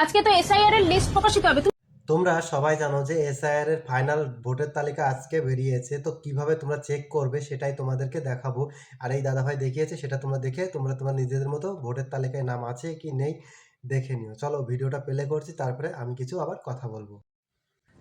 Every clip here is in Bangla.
আজকে তো এসআইআর এর লিস্ট প্রকাশিত হবে। তোমরা সবাই জানো যে এসআইআর এর ফাইনাল ভোটের তালিকা আজকে বেরিয়েছে, তো কিভাবে তোমরা চেক করবে সেটাই তোমাদেরকে দেখাবো। আর এই দাদাভাই দেখিয়েছে, সেটা তোমরা দেখে তোমরা তোমার নিজেদের মতো ভোটের তালিকায় নাম আছে কি নেই দেখে নিও। চলো ভিডিওটা প্লে করছি, তারপরে আমি কিছু আবার কথা বলবো।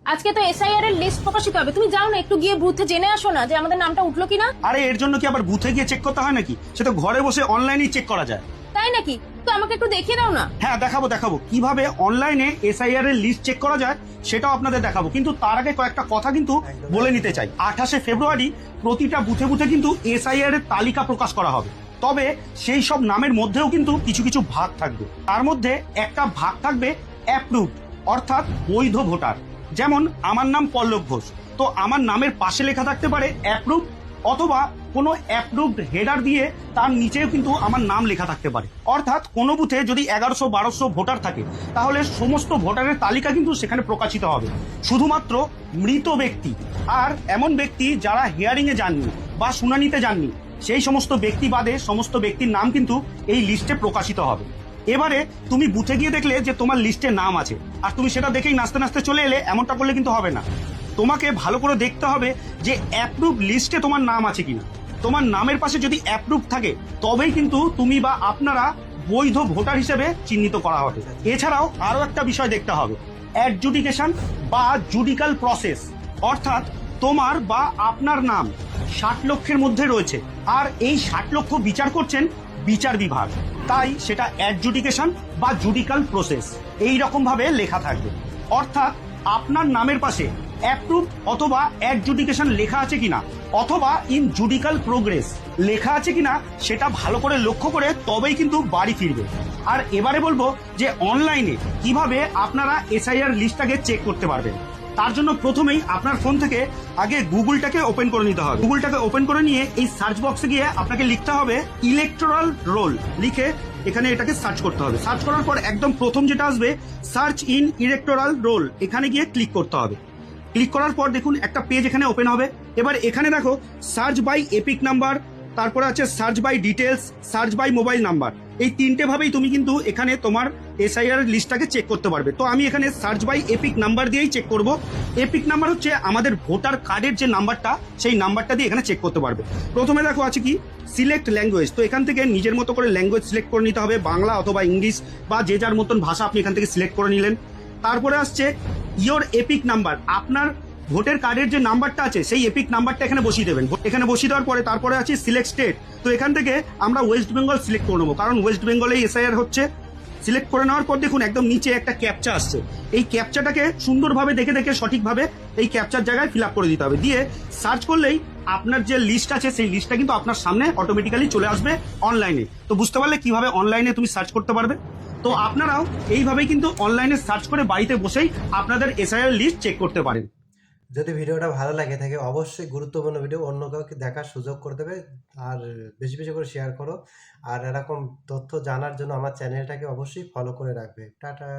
আজকে তো এসআইআর এর লিস্ট প্রকাশিত হবে, তুমি যাও না একটু গিয়ে বুথে জেনে আসো না যে আমাদের নামটা উঠলো কিনা। আরে এর জন্য কি আবার বুথে গিয়ে চেক করতে হয় নাকি? সে তো ঘরে বসে অনলাইনেই চেক করা যায়। তাই নাকি? তো আমাকে একটু দেখিয়ে দাও না। হ্যাঁ দেখাবো কিভাবে অনলাইনে এসআইআর এর লিস্ট চেক করা যায় সেটাও আপনাদের দেখাবো। কিন্তু তার আগে কয়েকটা কথা কিন্তু বলে নিতে চাই। 28শে ফেব্রুয়ারি প্রতিটা বুথে বুথে কিন্তু এসআইআর এর তালিকা প্রকাশ করা হবে। তবে সেই সব নামের মধ্যেও কিন্তু কিছু কিছু ভাগ থাকবে। তার মধ্যে একটা ভাগ থাকবে অ্যাপ্রুভড, অর্থাৎ বৈধ ভোটার। যেমন আমার নাম পল্লব ঘোষ, তো আমার নামের পাশে লেখা থাকতে পারে অ্যাপ্রুভড, অথবা কোনো অ্যাপ্রুভড হেডার দিয়ে তার নিচেও কিন্তু আমার নাম লেখা থাকতে পারে। অর্থাৎ কোনো বুথে যদি 1100-1200 ভোটার থাকে, তাহলে সমস্ত ভোটারের তালিকা কিন্তু সেখানে প্রকাশিত হবে। শুধুমাত্র মৃত ব্যক্তি আর এমন ব্যক্তি যারা হিয়ারিং এ যাননি বা শুনানিতে যাননি, সেই সমস্ত ব্যক্তি বাদে সমস্ত ব্যক্তির নাম কিন্তু এই লিস্টে প্রকাশিত হবে। এবারে তুমি বুথে গিয়ে দেখলে যে তোমার লিস্টে নাম আছে, আর তুমি সেটা দেখেই নাচতে নাচতে চলে এলে, এমনটা করলে কিন্তু হবে না। তোমাকে ভালো করে দেখতে হবে যে অ্যাপ্রুভ লিস্টে তোমার নাম আছে কিনা। তোমার নামের পাশে যদি অ্যাপ্রুভ থাকে, তবেই কিন্তু তুমি বা আপনারা বৈধ ভোটার হিসেবে চিহ্নিত করা হবে। এছাড়াও আরো একটা বিষয় দেখতে হবে, অ্যাডজুডিকেশন বা জুডিকাল প্রসেস, অর্থাৎ তোমার বা আপনার নাম 60 লক্ষের মধ্যে রয়েছে, আর এই 60 লক্ষ বিচার করছেন বিচার বিভাগ, তাই সেটা অ্যাডজুডিকেশন বা জুডিকাল প্রসেস এই রকম ভাবে লেখা থাকবে। অর্থাৎ আপনার নামের পাশে অ্যাপ্রুভ অথবা অ্যাডজুডিকেশন লেখা আছে কিনা, অথবা ইন জুডিকাল প্রোগ্রেস লেখা আছে কিনা, সেটা ভালো করে লক্ষ্য করে তবেই কিন্তু বাড়ি ফিরবে। আর এবারে বলবো যে অনলাইনে কিভাবে আপনারা এসআইআর লিস্টটাকে চেক করতে পারবেন। তার জন্য প্রথমেই আপনার ফোন থেকে আগে গুগলটাকে ওপেন করে নিতে হবে। গুগলটাকে ওপেন করে নিয়ে এই সার্চ বক্সে গিয়ে আপনাকে লিখতে হবে ইলেকটোরাল রোল, লিখে এখানে এটাকে সার্চ করতে হবে। সার্চ করার পর একদম প্রথম যেটা আসবে সার্চ ইন ইলেকটোরাল রোল, এখানে গিয়ে ক্লিক করতে হবে। ক্লিক করার পর দেখুন একটা পেজ এখানে ওপেন হবে। এবার এখানে দেখো সার্চ বাই এপিক নাম্বার, তারপরে আছে search by details, search by mobile number. এই তিনটে ভাবেই তুমি কিন্তু এখানে তোমার এসআইআর লিস্টটাকে চেক করতে পারবে। তো আমি এখানে সার্চ বাই এপিক নাম্বার দিয়েই চেক করব। এপিক নাম্বার হচ্ছে আমাদের ভোটার কার্ডের যে নাম্বারটা, সেই নাম্বারটা দিয়ে এখানে চেক করতে পারবে। প্রথমে দেখো আছে কি সিলেক্ট ল্যাঙ্গুয়েজ, তো এখান থেকে নিজের মতো করে ল্যাঙ্গুয়েজ সিলেক্ট করে নিতে হবে, বাংলা অথবা ইংলিশ বা যে যার মতন ভাষা আপনি এখান থেকে সিলেক্ট করে নিলেন। তারপরে আসছে ইয়োর এপিক নাম্বার, আপনার ভোটার কার্ডের যে নাম্বারটা আছে সেই এপিক নাম্বারটা এখানে বসিয়ে দেবেন। এখানে বসিয়ে দেওয়ার পরে তারপরে আছে সিলেক্ট স্টেট, তো এখান থেকে আমরা ওয়েস্ট বেঙ্গল সিলেক্ট করে নেবো, কারণ ওয়েস্ট বেঙ্গলেই এসআইআর হচ্ছে। সিলেক্ট করে নেওয়ার পর দেখুন একদম নিচে একটা ক্যাপচা আসছে, এই ক্যাপচাটাকে সুন্দরভাবে দেখে দেখে সঠিকভাবে এই ক্যাপচার জায়গায় ফিল আপ করে দিতে হবে। দিয়ে সার্চ করলেই আপনার যে লিস্ট আছে সেই লিস্টটা কিন্তু আপনার সামনে অটোমেটিক্যালি চলে আসবে অনলাইনে। তো বুঝতে পারলে কিভাবে অনলাইনে তুমি সার্চ করতে পারবে। তো আপনারাও এইভাবেই কিন্তু অনলাইনে সার্চ করে বাড়িতে বসেই আপনাদের এসআইআর লিস্ট চেক করতে পারেন। যদি ভিডিওটা ভালো লাগে থাকে, অবশ্যই গুরুত্বপূর্ণ ভিডিও অন্য কাউকে দেখার সুযোগ করে দেবে, আর বেশি বেশি করে শেয়ার করো। আর এরকম তথ্য জানার জন্য আমার চ্যানেলটাকে অবশ্যই ফলো করে রাখবে। টাটা।